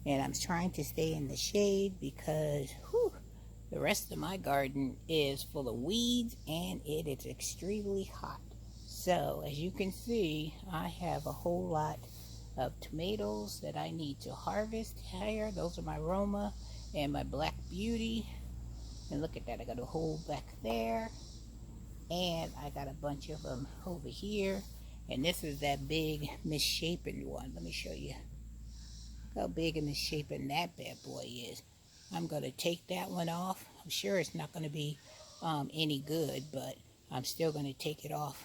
and I'm trying to stay in the shade because whew, the rest of my garden is full of weeds and it is extremely hot. So as you can see, I have a whole lot of tomatoes that I need to harvest here. Those are my Roma and my Black Beauty. And look at that, I got a hole back there. And I got a bunch of them over here. And this is that big misshapen one. Let me show you how big and misshapen that bad boy is. I'm going to take that one off. I'm sure it's not going to be any good, but I'm still going to take it off.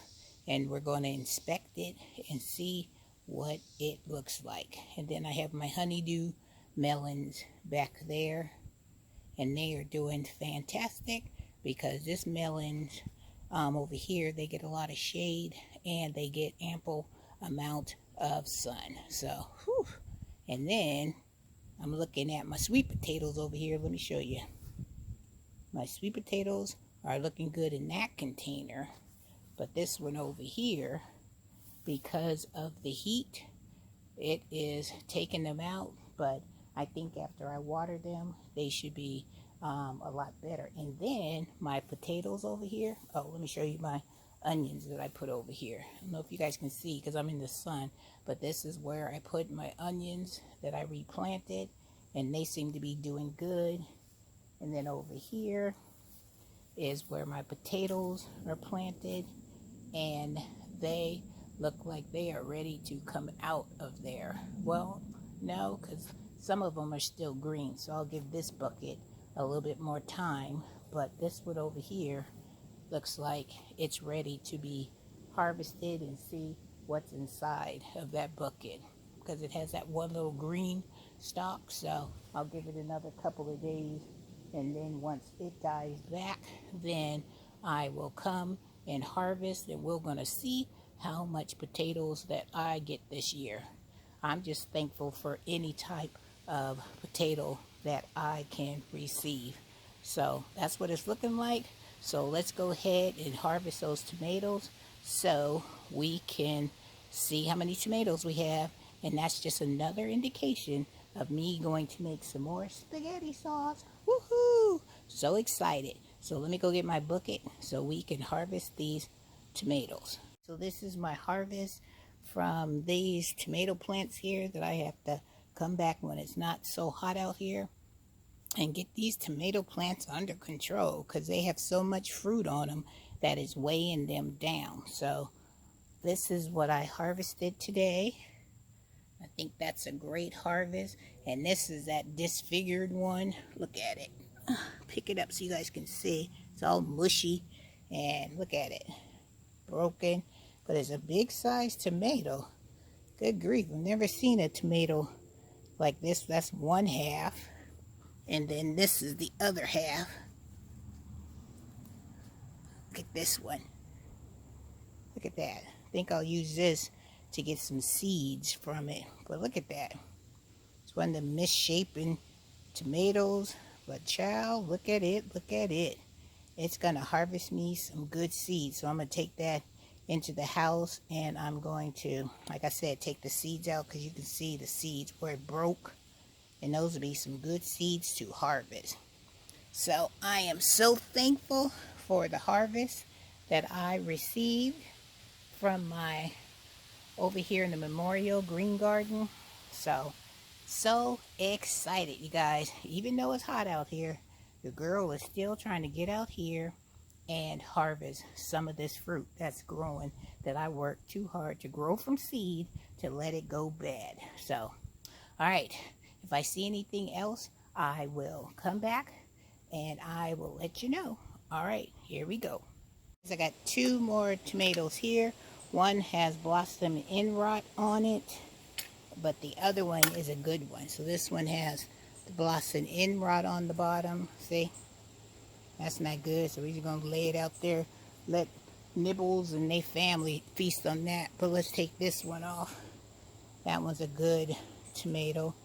And we're going to inspect it and see what it looks like. And then I have my honeydew melons back there. And they are doing fantastic because this melons over here, they get a lot of shade and they get ample amount of sun. So, whew. And then I'm looking at my sweet potatoes over here. Let me show you. My sweet potatoes are looking good in that container. But this one over here, because of the heat, it is taking them out. But I think after I water them, they should be a lot better. And then my potatoes over here. Oh, let me show you my onions that I put over here. I don't know if you guys can see because I'm in the sun, but this is where I put my onions that I replanted, and they seem to be doing good. And then over here is where my potatoes are planted, and they look like they are ready to come out of there. Well, no, because some of them are still green, so I'll give this bucket a little bit more time. But this one over here looks like it's ready to be harvested, and see what's inside of that bucket because it has that one little green stalk. So I'll give it another couple of days, and then once it dies back, then I will come and harvest, and we're going to see how much potatoes that I get this year. I'm just thankful for any type of potato that I can receive. So that's what it's looking like. So let's go ahead and harvest those tomatoes so we can see how many tomatoes we have. And that's just another indication of me going to make some more spaghetti sauce. Woohoo! So excited. So let me go get my bucket so we can harvest these tomatoes. So this is my harvest from these tomato plants here that I have to come back when it's not so hot out here and get these tomato plants under control because they have so much fruit on them that is weighing them down. So this is what I harvested today. I think that's a great harvest. And this is that disfigured one. Look at it. Pick it up so you guys can see. It's all mushy. And look at it. Broken. But it's a big size tomato. Good grief. I've never seen a tomato like this. That's one half. And then this is the other half. Look at this one. Look at that. I think I'll use this to get some seeds from it. But look at that. It's one of the misshapen tomatoes. But child, look at it. Look at it. It's going to harvest me some good seeds. So I'm going to take that into the house. And I'm going to, like I said, take the seeds out because you can see the seeds where it broke. And those will be some good seeds to harvest. So I am so thankful for the harvest that I received from my over here in the Memorial Green Garden. So excited, you guys. Even though it's hot out here, the girl is still trying to get out here and harvest some of this fruit that's growing that I worked too hard to grow from seed to let it go bad. So, all right. If I see anything else, I will come back and I will let you know. All right, here we go. I got two more tomatoes here. One has blossom end rot on it, but the other one is a good one. So this one has the blossom end rot on the bottom. See? That's not good. So we're just going to lay it out there. Let Nibbles and their family feast on that. But let's take this one off. That one's a good tomato.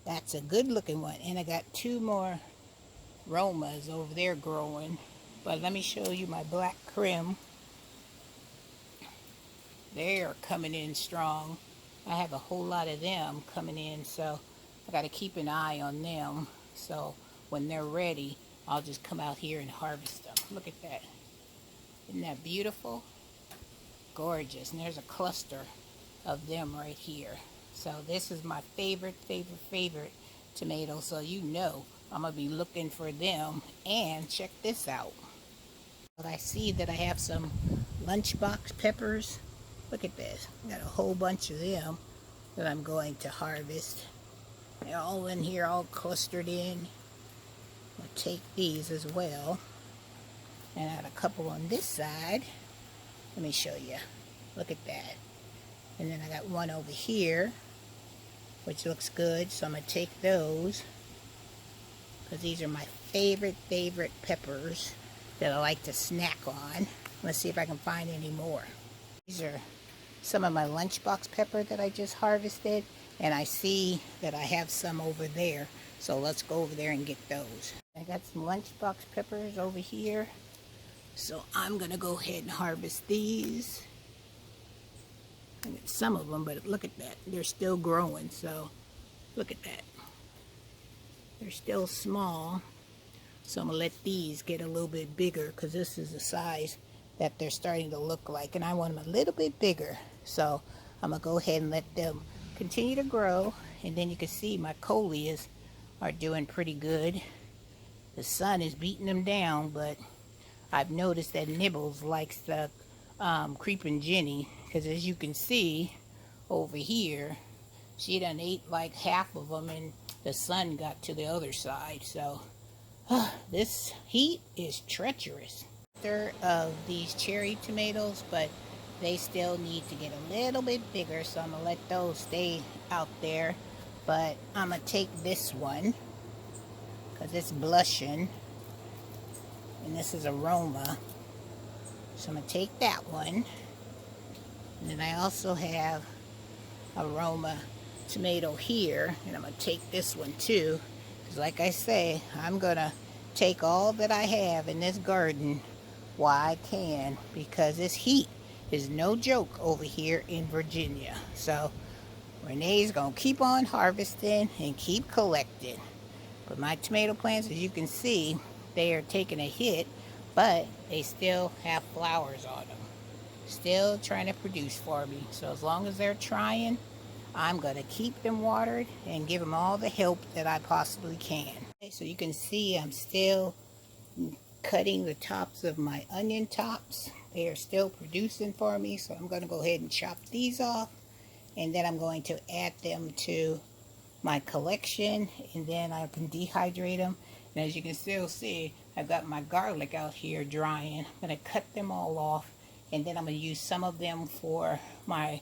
That's a good looking one. And I got two more Romas over there growing. But let me show you my black Krim. They are coming in strong. I have a whole lot of them coming in. So I got to keep an eye on them. So when they're ready, I'll just come out here and harvest them. Look at that. Isn't that beautiful? Gorgeous. And there's a cluster of them right here. So this is my favorite tomato. So you know I'm going to be looking for them. And check this out. I see that I have some lunchbox peppers. Look at this. Got a whole bunch of them that I'm going to harvest. They're all in here, all clustered in. I'll take these as well. And I had a couple on this side. Let me show you. Look at that. And then I got one over here, which looks good. So I'm going to take those, because these are my favorite peppers that I like to snack on. Let's see if I can find any more. These are some of my lunchbox pepper that I just harvested, and I see that I have some over there. So let's go over there and get those. I got some lunchbox peppers over here. So I'm going to go ahead and harvest these. I got some of them, but look at that. They're still growing, so look at that. They're still small. So I'm going to let these get a little bit bigger, because this is the size that they're starting to look like. And I want them a little bit bigger. So I'm going to go ahead and let them continue to grow. And then you can see my coleus are doing pretty good. The sun is beating them down, but I've noticed that Nibbles likes the creeping Jenny, because as you can see over here, she done ate like half of them and the sun got to the other side. So this heat is treacherous. Of these cherry tomatoes, but they still need to get a little bit bigger, so I'm gonna let those stay out there. But I'm gonna take this one because it's blushing, and this is aroma. So I'm gonna take that one, and then I also have aroma tomato here, and I'm gonna take this one too, because like I say, I'm gonna take all that I have in this garden while I can, because this heat is no joke over here in Virginia. So Renee's gonna keep on harvesting and keep collecting. But my tomato plants, as you can see, they are taking a hit, but they still have flowers on them, still trying to produce for me. So as long as they're trying, I'm gonna keep them watered and give them all the help that I possibly can. Okay, so you can see I'm still cutting the tops of my onion tops. They are still producing for me, so I'm going to go ahead and chop these off, and then I'm going to add them to my collection, and then I can dehydrate them. And as you can still see, I've got my garlic out here drying. I'm going to cut them all off, and then I'm going to use some of them for my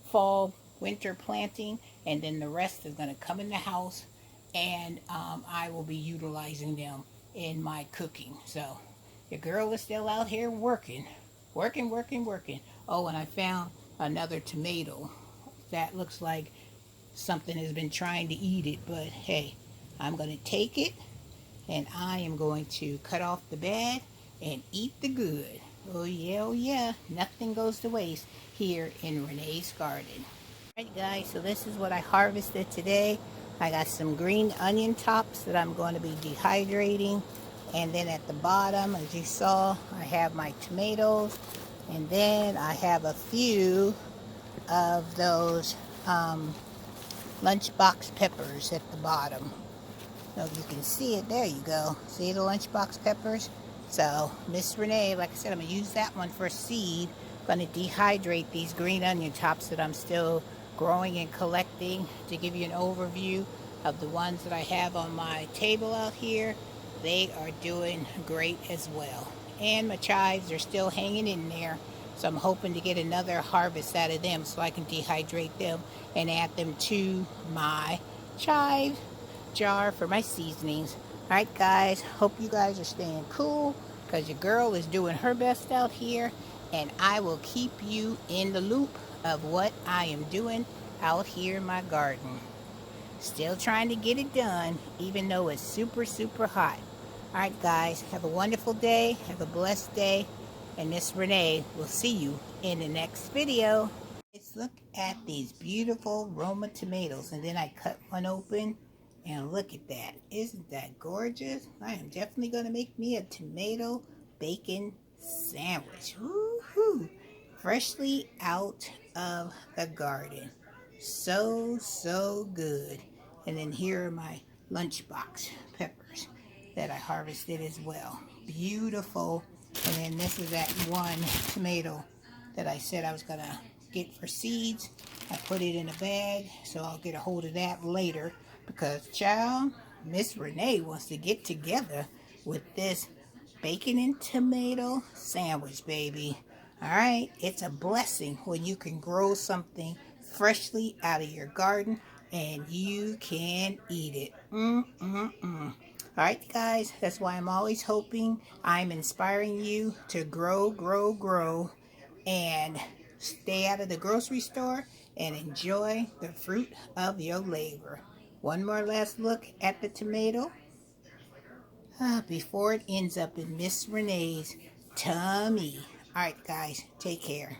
fall winter planting, and then the rest is going to come in the house, and I will be utilizing them in my cooking. So your girl is still out here working. Oh, and I found another tomato that looks like something has been trying to eat it, but hey, I'm going to take it, and I am going to cut off the bad and eat the good. Oh yeah, nothing goes to waste here in Renee's garden. Alright guys, so this is what I harvested today. I got some green onion tops that I'm going to be dehydrating, and then at the bottom, as you saw, I have my tomatoes, and then I have a few of those lunchbox peppers at the bottom. So you can see it, there you go. See the lunchbox peppers? So Miss Renee, like I said, I'm going to use that one for seed. I'm going to dehydrate these green onion tops that I'm still growing and collecting, to give you an overview of the ones that I have on my table out here. They are doing great as well. And my chives are still hanging in there. So I'm hoping to get another harvest out of them so I can dehydrate them and add them to my chive jar for my seasonings. Alright guys, hope you guys are staying cool, because your girl is doing her best out here, and I will keep you in the loop of what I am doing out here in my garden. Still trying to get it done, even though it's super hot. Alright guys, have a wonderful day, have a blessed day, and Miss Renee will see you in the next video. Let's look at these beautiful Roma tomatoes, and then I cut one open, And look at that. Isn't that gorgeous? I am definitely going to make me a tomato bacon sandwich. Woo-hoo. Freshly out of the garden. So, so good. And then here are my lunchbox peppers that I harvested as well. Beautiful. And then this is that one tomato that I said I was going to get for seeds. I put it in a bag, so I'll get a hold of that later because, child, Miss Renee wants to get together with this bacon and tomato sandwich, baby. All right, it's a blessing when you can grow something freshly out of your garden and you can eat it. All right, guys, that's why I'm always hoping I'm inspiring you to grow, grow, grow, and stay out of the grocery store and enjoy the fruit of your labor. One more last look at the tomato before it ends up in Miss Renee's tummy. All right, guys, take care.